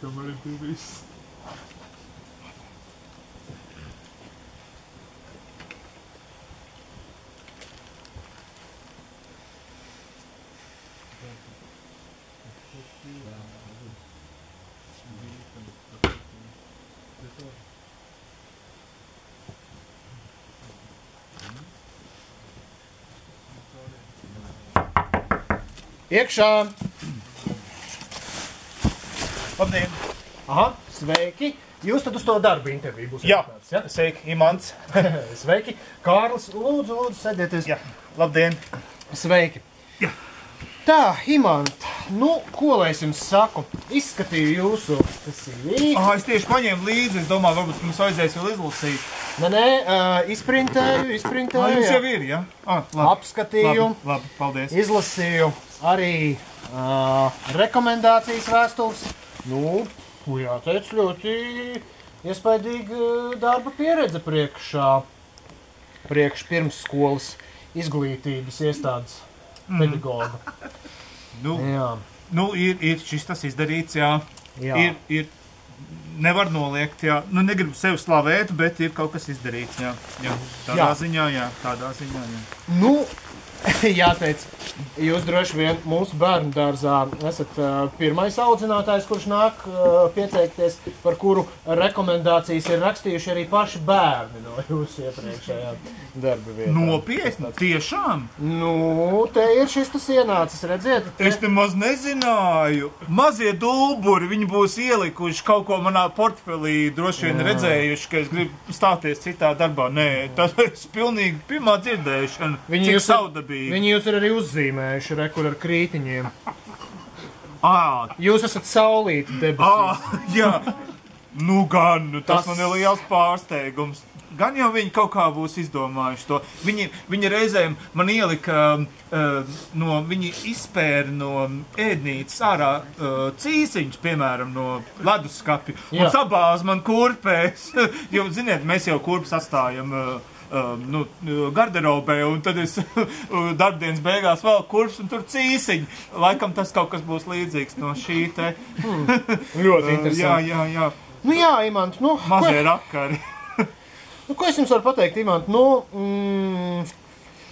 kamēr ir pie viss. Iekšā! Labdien! Aha, sveiki! Jūs tad uz to darbu interviju būs Jā, atnācis, ja? sveiki, Imants. Sveiki! Kārlis, lūdzu, sēdieties. Jā, labdien! Sveiki! Jā. Tā, Imant, nu, ko lai es jums saku? Izskatīju jūsu CV. Es tieši paņēmu līdzi, es domāju, varbūt mums vajadzēs vēl izlasīt. Nē, izprintēju, Jums jau ir, ja? Labi. Apskatīju, Labi, paldies. izlasīju arī rekomendācijas vēstules. Nu, jāteic, ļoti iespaidīga darba pieredze priekš pirmsskolas izglītības iestādes pedagoga. Nu, ir šis tas izdarīts, jā. Jā. Ir, nevar noliegt, jā. Nu, negribu sevi slavēt, bet ir kaut kas izdarīts, jā. Tādā ziņā, jā. Nu, jāteic, jūs droši vien mūsu bērnu dārzā esat pirmais audzinātājs, kurš nāk pieteikties, par kuru rekomendācijas ir rakstījuši arī paši bērni no jūsu iepriekšējā darba vietā. Nopietni, tiešām? Nu, te ir šis tas ienācis, redziet? Es nemaz nezināju. Mazie dulburi, viņi būs ielikuši kaut ko manā portfelī, droši vien redzējuši, ka es gribu stāties citā darbā. Nē, tas ir pilnīgi pirmā dzirdēšana. Cik saudabīgi. Viņi jūs ir arī uzzīmējuši, rekur ar krītiņiem. Ā, Jūs esat saulīti debesīs. jā. Nu gan, tas man ir liels pārsteigums. Gan jau viņi kaut kā būs izdomājuši to. Viņi reizēm man ielika, viņi izpēra no ēdnītes ārā cīsiņus, piemēram, no leduskapja. Un sabāz man kurpēs. Jo, ziniet, mēs jau kurpes atstājam garderobē, un tad es darbdienas beigās vēl kurps, un tur cīsiņi. Laikam tas kaut kas būs līdzīgs no šī te. Ļoti interesanti. Jā. Nu jā, Imant, nu... Mazie rakari. Nu, ko es jums varu pateikt, Imant? Nu,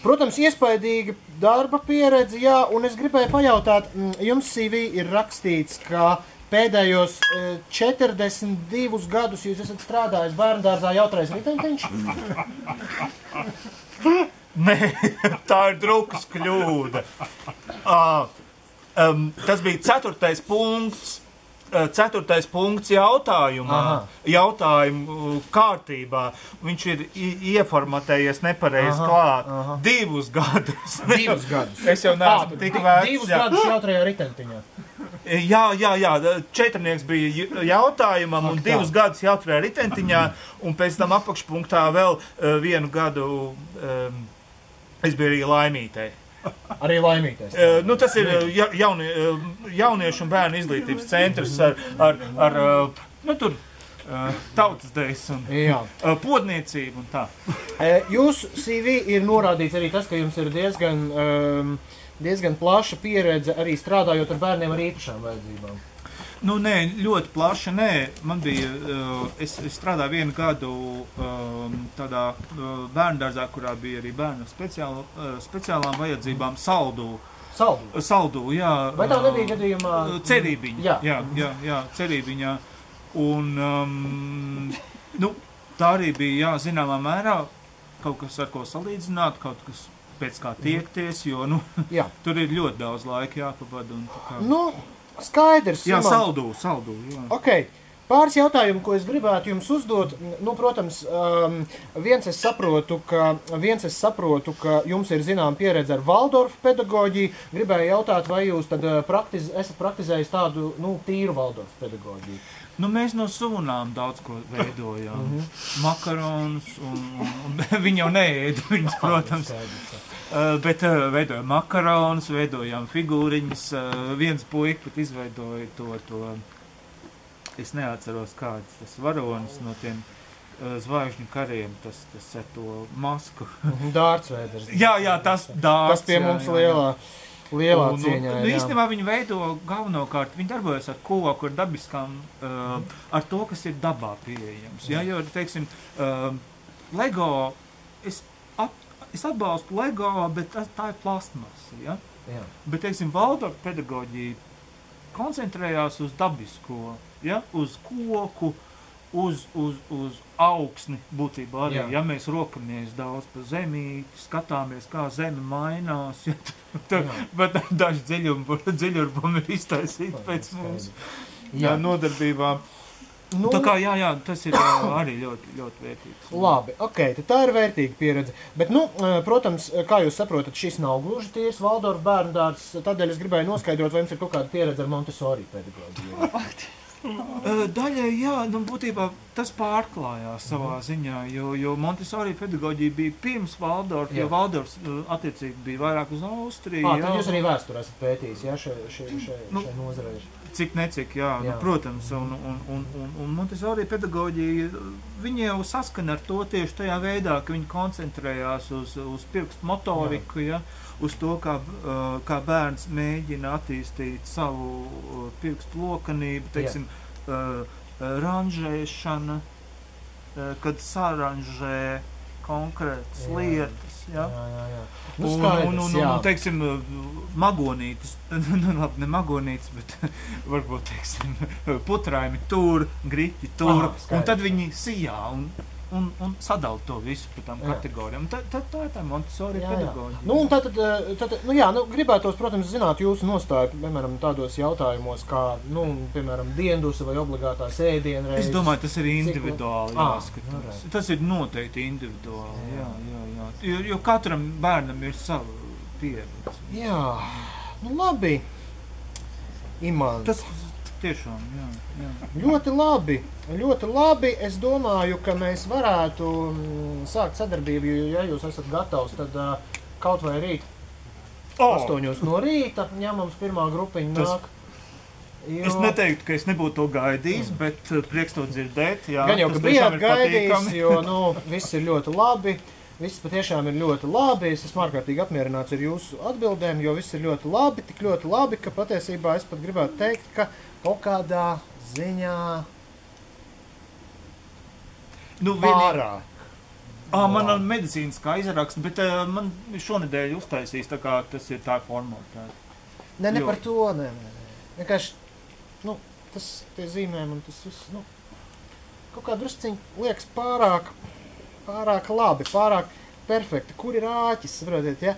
protams, iespaidīga darba pieredze, jā, un es gribēju pajautāt, jums CV ir rakstīts, ka pēdējos 42 gadus jūs esat strādājis bērndārzā Jautrais riteņteņš? Nē, tā ir drukas kļūda. Tas bija 4. punkts. 4. punkts jautājumā, jautājumu kārtībā. Viņš ir ieformatējies nepareizi klāt. 2 gadus. 2 gadus. Es jau neesmu tik vecs. 2 gadus Jautrajā riteņteņā. Jā. 4. bija jautājumam un 2 gadus Jautrajā riteņteņā. Un pēc tam apakšpunktā vēl 1 gadu es biju arī laimītei. Arī laimītais. Tas ir jauniešu un bērnu izglītības centrs ar tautas dejas un podniecību un tā. Jūsu CV ir norādīts arī tas, ka jums ir diezgan plaša pieredze arī strādājot ar bērniem ar īpašām vajadzībām. Nu, nē, ļoti plaša, nē. Man bija, es strādāju 1 gadu tādā bērndārzā, kurā bija arī bērnu speciālām vajadzībām Saldū. Saldū, jā. Vai tā nebija gadījumā? Cerībiņa. Jā, Cerībiņā. Un, tā arī bija, jā, zināmā mērā kaut kas, ar ko salīdzināt, kaut kas pēc kā tiekties, jo, tur ir ļoti daudz laika jāpavada un tā kā. Skaidrs. Jā, Saldū, jā. Ok, pāris jautājumu, ko es gribētu jums uzdot. Nu, protams, viens es saprotu, ka jums ir zinām pieredze ar Valdorfa pedagoģiju. Gribēju jautāt, vai jūs tad esat praktizējis tādu, tīru Valdorfa pedagoģiju? Mēs no sūnām daudz ko veidojām. Makaronus, un viņi jau neēda viņus, protams. Bet veidojām makaronus, veidojām figūriņas. Viens puika pat izveidoja to, es neatceros kāds, tas varonis no tiem zvaigžņu kariem, tas ar to masku. Dārtsvēders. Jā, tas dārts. Tas pie mums lielā. Lielā cieņā, jā. Īstenībā viņi veido galvenokārt, viņi darbojas ar koku, ar dabiskām, ar to, kas ir dabā pieejams. Ja? Jo, teiksim, Lego, es atbalstu Lego, bet tā ir plastmasa. Ja? Jā. Bet, teiksim, Valdorfa pedagoģija koncentrējās uz dabisko, ja? Uz koku, uz augsni būtībā arī, ja mēs rokamies daudz pa zemi, skatāmies, kā zeme mainās, ja, bet daži dziļurbumi ir iztaisīti pēc mūsu nodarbībām. Tā kā, jā, tas ir arī ļoti, ļoti vērtīgs. Labi, tad tā ir vērtīga pieredze. Bet, protams, kā jūs saprotat, šis nav gluži tīrs Valdorfa bērndārs, tādēļ es gribēju noskaidrot, vai jums ir kaut kāda pieredze ar Montessori pedagoģiju. Daļai, jā, būtībā tas pārklājās savā ziņā, jo Montessori pedagoģija bija pirms Valdorfa, jo Valdorfs attiecīgi bija vairāk uz Austriju. Tad jūs arī vēsturi esat pētījis, jā, šai nozarei? Cik necik, jā. Protams, un Montessori pedagoģija, viņi jau saskana ar to tieši tajā veidā, ka viņi koncentrējās uz pirkstu motoriku, ja, uz to, kā bērns mēģina attīstīt savu pirkstu lokanību, teiksim, ranžēšana, kad saranžē konkrētas lietas, ja. Un, teiksim, magonītis, ne magonītis, bet varbūt, teiksim, putraimi tur, griķi tur, un tad viņi sijā un sadala to visu par tām kategorijām. Tā ir tā Montessori pedagoģija. Gribētos, protams, zināt jūsu nostāju, piemēram, tādos jautājumos, kā, piemēram, diendusa vai obligātās ēdienreizes. Es domāju, tas ir individuāli jāskatās. Tas ir noteikti individuāli, jā. Jo katram bērnam ir sava pieredze. Jā, labi. Imants. Tas tiešām, jā. Ļoti labi. Es domāju, ka mēs varētu sākt sadarbību, ja jūs esat gatavs, tad kaut vai rīt 8 no rīta, ja mums pirmā grupiņa nāk. Es neteiktu, ka es nebūtu to gaidījis, bet prieks to dzirdēt. Jā, gan jau, ka bijāt gaidījis, jo viss ir ļoti labi. Viss patiešām ir ļoti labi. Es esmu ārkārtīgi apmierināts ar jūsu atbildēm, jo viss ir ļoti labi, tik ļoti labi, ka patiesībā es pat gribētu teikt, ka kaut kādā ziņā pārāk. Man ir medicīniskā izraksta, bet man šonedēļ uztaisīs, tā kā tas ir tā formalitāte. Ne par to, ne. Vienkārši, tas tie zīmēm un tas viss, kaut kā drusciņi liekas pārāk labi, pārāk perfekti. Kur ir āķis, saprotiet, ja?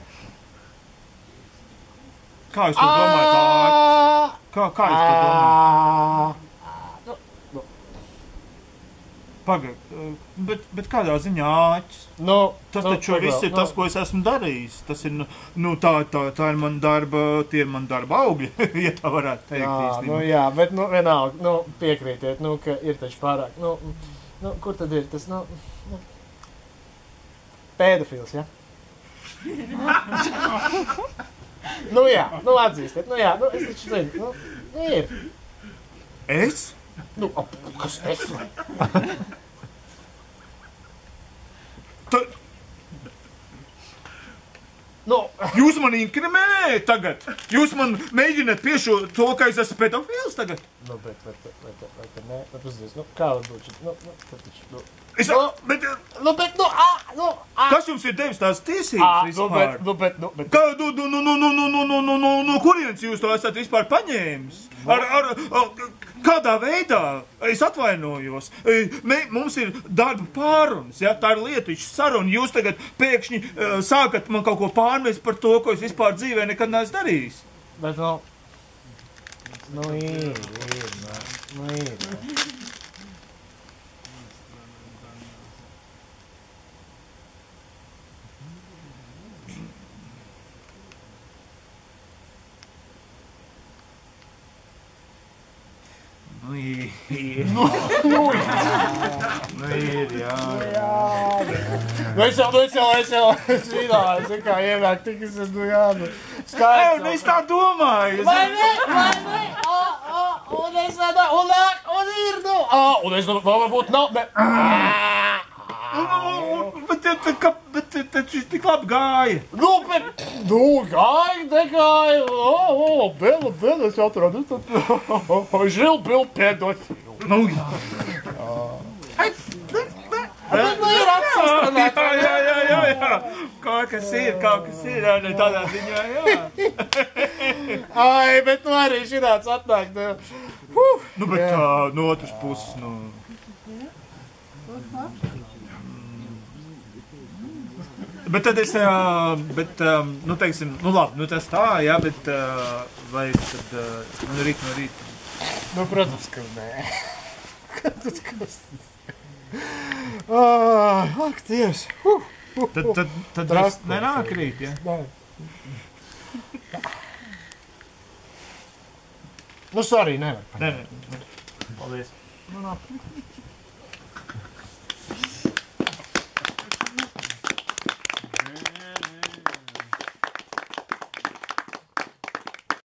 Kā jūs to domājat, āķis? Kā jūs to domājat? Pagaid, bet kādā ziņā āķis? Tas taču viss ir tas, ko es esmu darījis. Tas ir, tā ir man darba, tie ir man darba augļi, ja tā varētu teikt. Jā, bet, vienalga, piekrītiet, ka ir taču pārāk, kur tad ir tas, pēdofils, ja? Jā, atzīstiet, es taču zinu, ir. Es? Kas es? Jūs man inkriminējat tagad? Jūs man mēģināt piešūt to, ka es esmu pedofils tagad? Kā var būt šit? Kas jums ir devis tās tiesības vispār? No kurienes jūs to esat vispār paņēmis? Kādā veidā? Es atvainojos. Mums ir darba pārunas, ja? Tā ir lietišķa saruna. Jūs tagad pēkšņi sākat man kaut ko pārmest par to, ko es vispār dzīvē nekad neesmu darījis. Bet ir. Es zināju, kā ienāk tik es skaidrs. Es tā domāju. Vai ne? Un es domāju, varbūt nav, bet... Bet bet viņš tik labi gāja. Gāja. Bela, es atradu. Žilbilu pedofilu. Nu, jā. Ir atsastināt. Jā. Kaut kas ir, ne tādā ziņā, jā. Ai, bet nu arī šitāds atnāk. Nu, bet no otras puses, nu... Bet tad es, nu, teiksim, nu, labi, nu, tas tā, jā, bet vai tad, nu, rīt no rīta? Nu, protams, ka nē. Ak, Dievs. Tad es nenāk rīt, jā? Nē. Nu, sorry, nevar. Nē. Paldies.